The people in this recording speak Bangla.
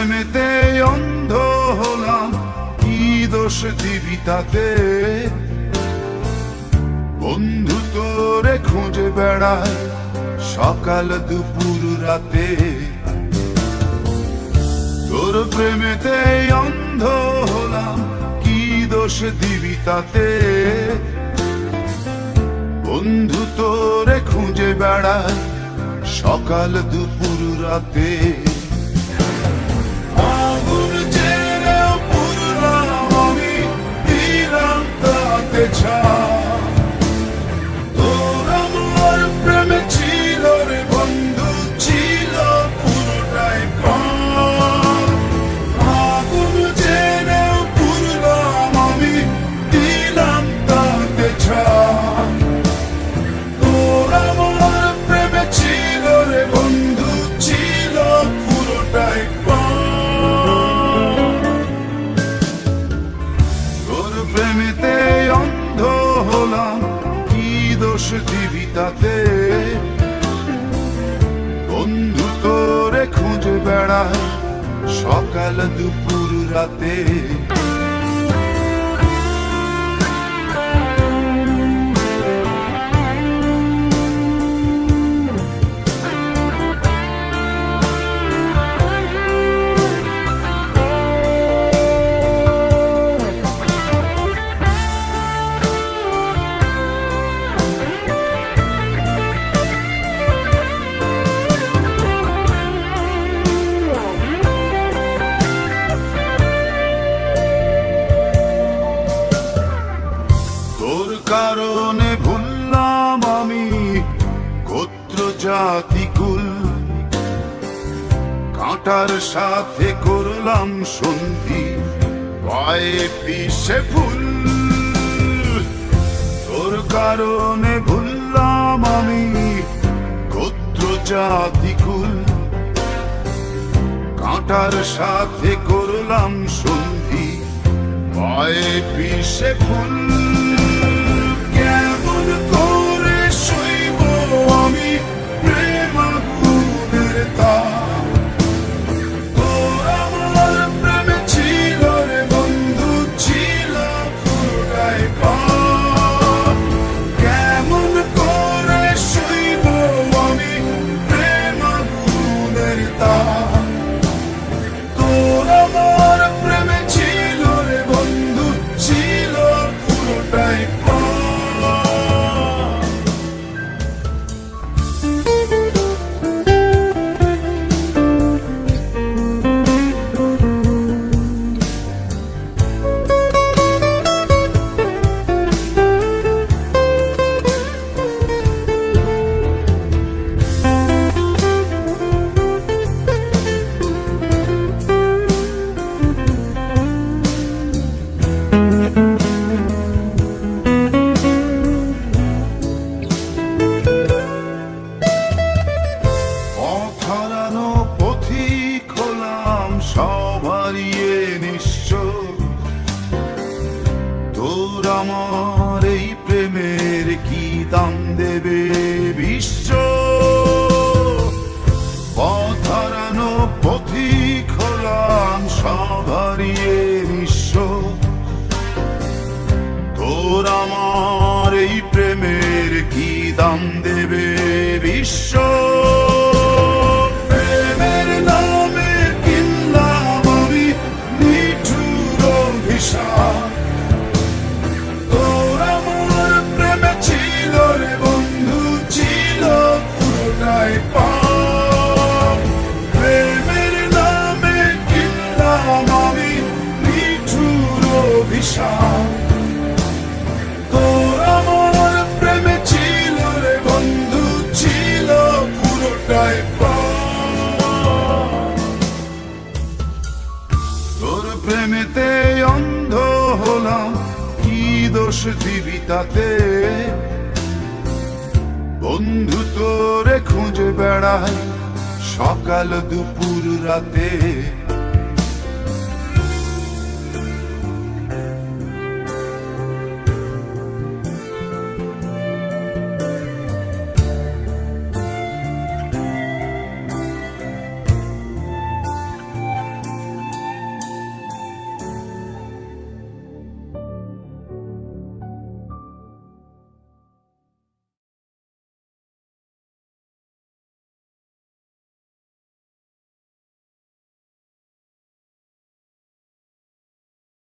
প্রেমেতে অন্ধ হলাম, কি দোষ দিবি তাতে? বন্ধু তোরে খুঁজে বেড়ায় সকাল দুপুর রাতে। তোর প্রেমেতে অন্ধ হলাম, কি দোষ দিবি তাতে? বন্ধু তোরে খুঁজে বেড়ায় সকাল দুপুর রাতে। আগুন জেনেও পুরলাম আমি, দিলাম তাতে ছাই। তোর আমার প্রেমে ছিল রে বন্ধু, ছিল পুরোটাই প্রাণ। আগুন জেনেও পুরলাম আমি, দিলাম তাতে ছাই। তোর আমার প্রেমে ছিল রে বন্ধু, ছিল পুরোটাই প্রাণ। তোর প্রেমেতে অন্ধ হলাম, কি দোষ দিবি তাতে? বন্ধু তোরে খুঁজে বেড়ায় সকাল দুপুর রাতে। তোর কারণে ভুললাম আমি গোত্র জাতি কুল, কাঁটার সাথে করলাম সন্ধি, পায়ে পিষে ফুল। তোর কারণে ভুললাম আমি গোত্র জাতি কুল, কাঁটার সাথে করলাম সন্ধি, পায়ে পিষে ফুল। কেমন করে সইব আমি প্রেম আগুনের তাপ? তোর আমার প্রেমে ছিল রে বন্ধু, ছিল পুরোটাই পাপ। কেমন করে সইব আমি প্রেম আগুনের তাপ? তোর আমার প্রেমে ছিল রে বন্ধু, ছিল পুরোটাই পাপ। হারানো পথিক হলাম, সব হারিয়ে নিঃস্ব। তোর আমার এই প্রেমের কি দাম দেবে বিশ্ব? পথ হারানো পথিক হলাম, সব হারিয়ে নিঃস্ব। তোর আমার এই প্রেমের কি দাম দেবে বিশ্ব? তোর আমার প্রেমে ছিল রে বন্ধু, ছিল পুরোটাই পাপ। প্রেমের নামে কিনলাম আমি নিঠুর অভিশাপ। তোর আমার প্রেমে ছিল রে বন্ধু, ছিল পুরোটাই পাপ। তোর প্রেমেতে অন্ধ হলাম, কি দোষ দিবি তাতে? বন্ধু তোরে খুঁজে বেড়ায় সকাল দুপুর রাতে।